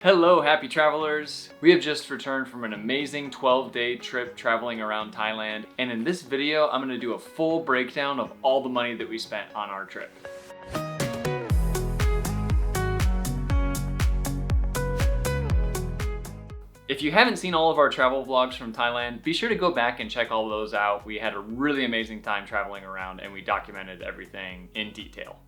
Hello, happy travelers! We have just returned from an amazing 12-day trip traveling around Thailand, and in this video, I'm going to do a full breakdown of all the money that we spent on our trip. If you haven't seen all of our travel vlogs from Thailand, be sure to go back and check all those out. We had a really amazing time traveling around and we documented everything in detail.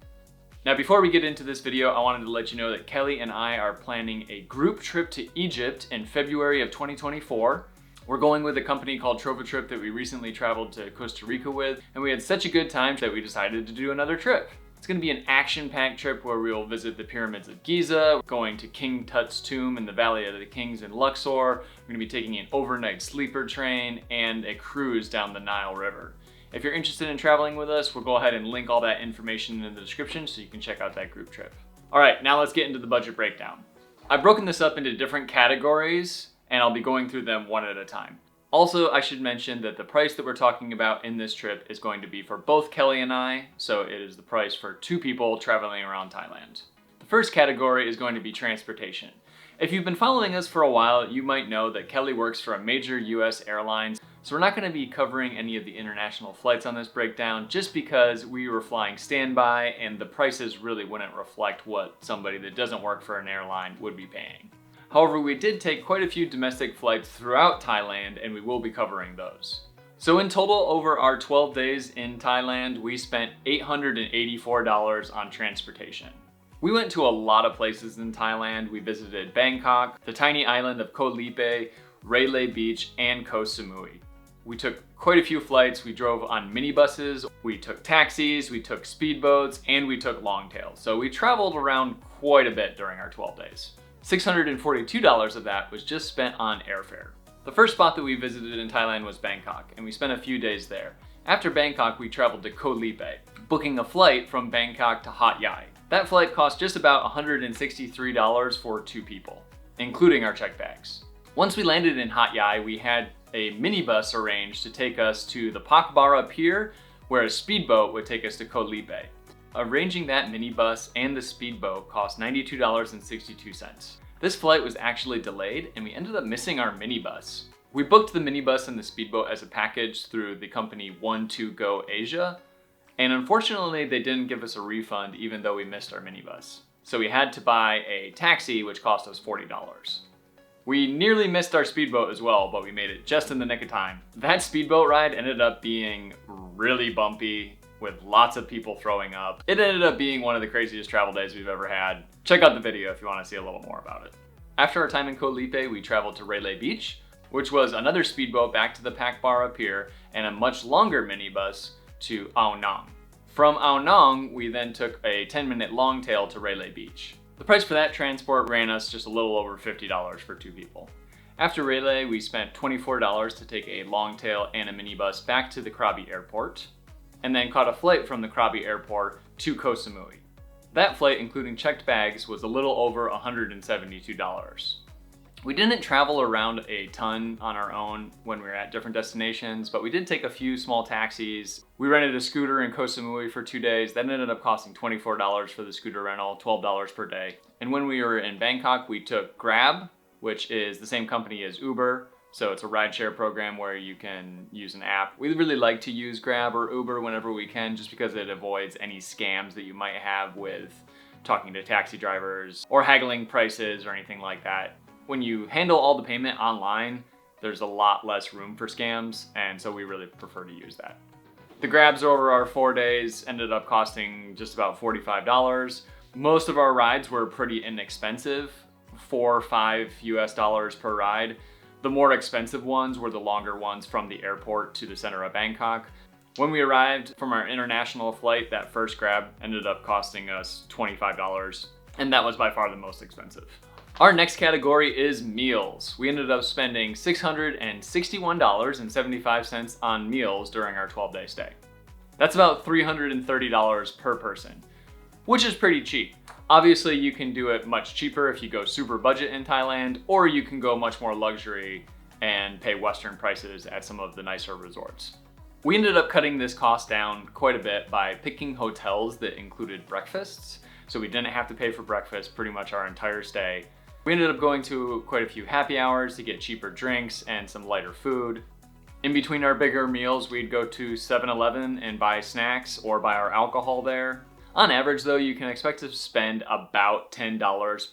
Now, before we get into this video, I wanted to let you know that Kelly and I are planning a group trip to Egypt in February of 2024. We're going with a company called Trip that we recently traveled to Costa Rica with, and we had such a good time that we decided to do another trip. It's going to be an action-packed trip where we will visit the pyramids of Giza, going to King Tut's tomb in the Valley of the Kings in Luxor. We're going to be taking an overnight sleeper train and a cruise down the Nile River. If you're interested in traveling with us, we'll go ahead and link all that information in the description so you can check out that group trip. All right, now let's get into the budget breakdown. I've broken this up into different categories and I'll be going through them one at a time. Also, I should mention that the price that we're talking about in this trip is going to be for both Kelly and I, so it is the price for 2 people traveling around Thailand. The first category is going to be transportation. If you've been following us for a while, you might know that Kelly works for a major US airline. So we're not going to be covering any of the international flights on this breakdown just because we were flying standby and the prices really wouldn't reflect what somebody that doesn't work for an airline would be paying. However, we did take quite a few domestic flights throughout Thailand and we will be covering those. So in total, over our 12 days in Thailand, we spent $884 on transportation. We went to a lot of places in Thailand. We visited Bangkok, the tiny island of Koh Lipe, Railay Beach, and Koh Samui. We took quite a few flights. We drove on minibuses, we took taxis, we took speedboats, and we took longtails. So we traveled around quite a bit during our 12 days. $642 of that was just spent on airfare. The first spot that we visited in Thailand was Bangkok, and we spent a few days there. After Bangkok, we traveled to Koh Lipe, booking a flight from Bangkok to Hat Yai. That flight cost just about $163 for 2 people, including our checked bags. Once we landed in Hat Yai, we had a minibus arranged to take us to the Pakbara Pier, where a speedboat would take us to Koh Lipe. Arranging that minibus and the speedboat cost $92.62. This flight was actually delayed and we ended up missing our minibus. We booked the minibus and the speedboat as a package through the company 1-2-Go Asia, and unfortunately they didn't give us a refund even though we missed our minibus. So we had to buy a taxi, which cost us $40. We nearly missed our speedboat as well, but we made it just in the nick of time. That speedboat ride ended up being really bumpy with lots of people throwing up. It ended up being one of the craziest travel days we've ever had. Check out the video if you want to see a little more about it. After our time in Koh Lipe, we traveled to Railay Beach, which was another speedboat back to the Pakbara Pier and a much longer minibus to Ao Nang. From Ao Nang, we then took a 10-minute longtail to Railay Beach. The price for that transport ran us just a little over $50 for 2 people. After Railay, we spent $24 to take a longtail and a minibus back to the Krabi airport, and then caught a flight from the Krabi airport to Koh Samui. That flight, including checked bags, was a little over $172. We didn't travel around a ton on our own when we were at different destinations, but we did take a few small taxis. We rented a scooter in Koh Samui for 2 days. That ended up costing $24 for the scooter rental, $12 per day. And when we were in Bangkok, we took Grab, which is the same company as Uber. So it's a rideshare program where you can use an app. We really like to use Grab or Uber whenever we can, just because it avoids any scams that you might have with talking to taxi drivers or haggling prices or anything like that. When you handle all the payment online, there's a lot less room for scams, and so we really prefer to use that. The Grabs over our 4 days ended up costing just about $45. Most of our rides were pretty inexpensive, $4 or $5 US per ride. The more expensive ones were the longer ones from the airport to the center of Bangkok. When we arrived from our international flight, that first Grab ended up costing us $25, and that was by far the most expensive. Our next category is meals. We ended up spending $661.75 on meals during our 12-day stay. That's about $330 per person, which is pretty cheap. Obviously, you can do it much cheaper if you go super budget in Thailand, or you can go much more luxury and pay Western prices at some of the nicer resorts. We ended up cutting this cost down quite a bit by picking hotels that included breakfasts, so we didn't have to pay for breakfast pretty much our entire stay. We ended up going to quite a few happy hours to get cheaper drinks and some lighter food. In between our bigger meals, we'd go to 7-Eleven and buy snacks or buy our alcohol there. On average though, you can expect to spend about $10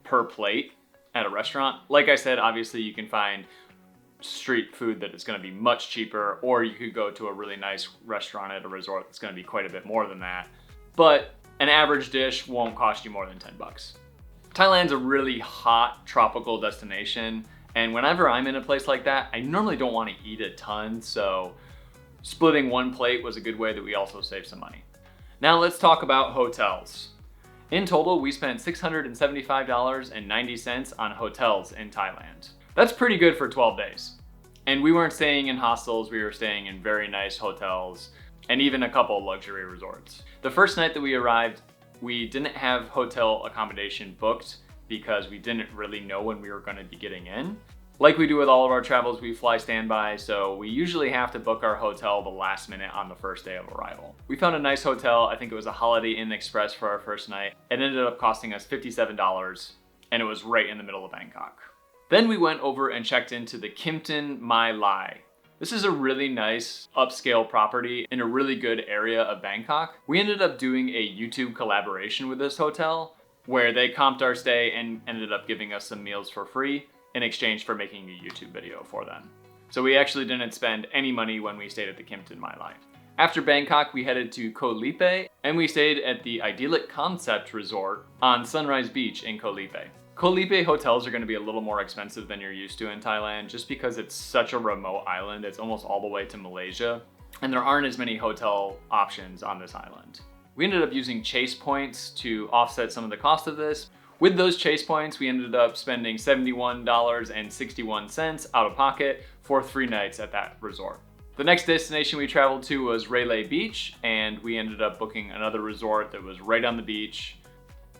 per plate at a restaurant. Like I said, obviously you can find street food that is going to be much cheaper, or you could go to a really nice restaurant at a resort that's going to be quite a bit more than that. But an average dish won't cost you more than 10 bucks. Thailand's a really hot tropical destination, and whenever I'm in a place like that, I normally don't want to eat a ton, so splitting one plate was a good way that we also saved some money. Now let's talk about hotels. In total, we spent $675.90 on hotels in Thailand. That's pretty good for 12 days. And we weren't staying in hostels, we were staying in very nice hotels and even a couple luxury resorts. The first night that we arrived, we didn't have hotel accommodation booked because we didn't really know when we were going to be getting in. Like we do with all of our travels, we fly standby, so we usually have to book our hotel the last minute on the first day of arrival. We found a nice hotel, I think it was a Holiday Inn Express for our first night. It ended up costing us $57, and it was right in the middle of Bangkok. Then we went over and checked into the Hilton My Lai. This is a really nice upscale property in a really good area of Bangkok. We ended up doing a YouTube collaboration with this hotel where they comped our stay and ended up giving us some meals for free in exchange for making a YouTube video for them. So we actually didn't spend any money when we stayed at the Hilton My Lai. After Bangkok, we headed to Koh Lipe and we stayed at the Idyllic Concept Resort on Sunrise Beach in Koh Lipe. Koh Lipe hotels are going to be a little more expensive than you're used to in Thailand just because it's such a remote island. It's almost all the way to Malaysia, and there aren't as many hotel options on this island. We ended up using Chase points to offset some of the cost of this. With those Chase points, we ended up spending $71.61 out of pocket for 3 nights at that resort. The next destination we traveled to was Railay Beach, and we ended up booking another resort that was right on the beach.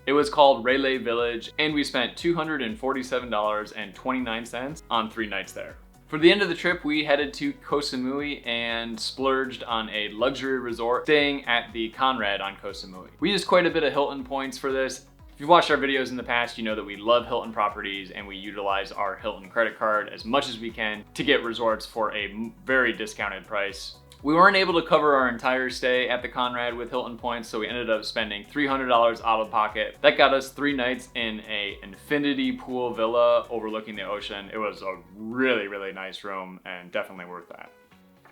It was called Railay Village, and we spent $247.29 on 3 nights there. For the end of the trip, we headed to Koh Samui and splurged on a luxury resort, staying at the Conrad on Koh Samui. We used quite a bit of Hilton points for this. If you've watched our videos in the past, you know that we love Hilton properties and we utilize our Hilton credit card as much as we can to get resorts for a very discounted price. We weren't able to cover our entire stay at the Conrad with Hilton points, so we ended up spending $300 out of pocket. That got us 3 nights in an infinity pool villa overlooking the ocean. It was a really, really nice room and definitely worth that.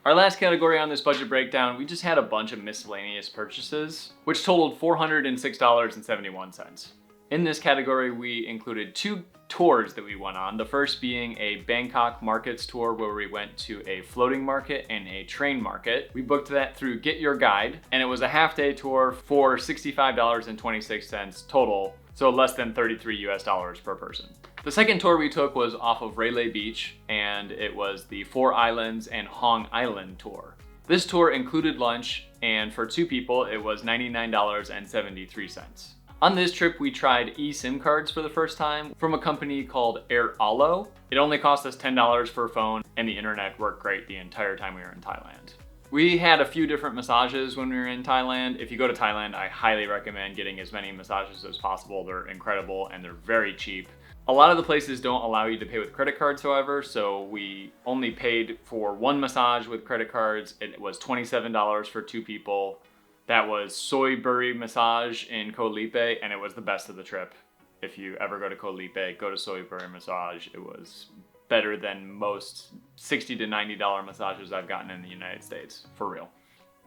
Our last category on this budget breakdown, we just had a bunch of miscellaneous purchases, which totaled $406.71. In this category, we included 2 tours that we went on. The first being a Bangkok markets tour where we went to a floating market and a train market. We booked that through Get Your Guide, and it was a half-day tour for $65.26 total, so less than $33 US per person. The second tour we took was off of Railay Beach, and it was the 4 Islands and Hong Island tour. This tour included lunch, and for 2 people, it was $99.73. On this trip, we tried eSIM cards for the first time from a company called Air Alo. It only cost us $10 per phone, and the internet worked great the entire time we were in Thailand. We had a few different massages when we were in Thailand. If you go to Thailand, I highly recommend getting as many massages as possible. They're incredible and they're very cheap. A lot of the places don't allow you to pay with credit cards, however, so we only paid for 1 massage with credit cards. It was $27 for 2 people. That was Soy Buri Massage in Koh Lipe, and it was the best of the trip. If you ever go to Koh Lipe, go to Soy Buri Massage. It was better than most $60 to $90 massages I've gotten in the United States, for real.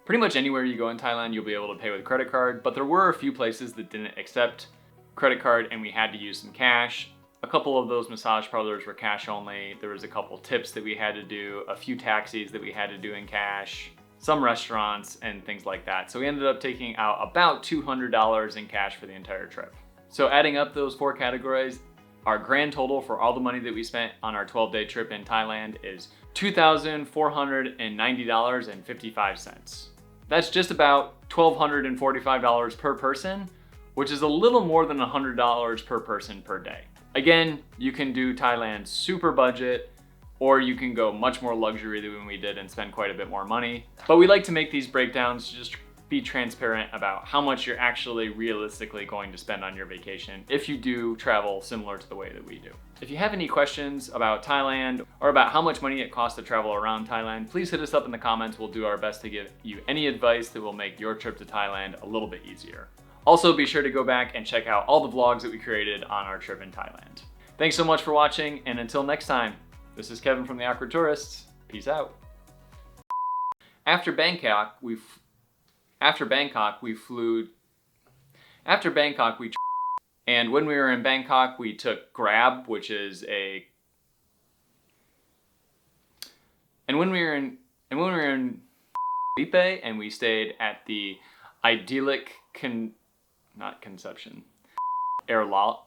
Pretty much anywhere you go in Thailand, you'll be able to pay with credit card, but there were a few places that didn't accept credit card and we had to use some cash. A couple of those massage parlors were cash only. There was a couple tips that we had to do, a few taxis that we had to do in cash, some restaurants and things like that. So we ended up taking out about $200 in cash for the entire trip. So adding up those 4 categories, our grand total for all the money that we spent on our 12-day trip in Thailand is $2,490.55. That's just about $1,245 per person, which is a little more than $100 per person per day. Again, you can do Thailand super budget, or you can go much more luxury than we did and spend quite a bit more money. But we like to make these breakdowns just be transparent about how much you're actually realistically going to spend on your vacation if you do travel similar to the way that we do. If you have any questions about Thailand or about how much money it costs to travel around Thailand, please hit us up in the comments. We'll do our best to give you any advice that will make your trip to Thailand a little bit easier. Also, be sure to go back and check out all the vlogs that we created on our trip in Thailand. Thanks so much for watching, and until next time, this is Kevin from the Awkward Tourists. Peace out. After Bangkok, we and when we were in Bangkok, we took Grab, which is a, and when we were in Lipe, and we stayed at the idyllic Eralo.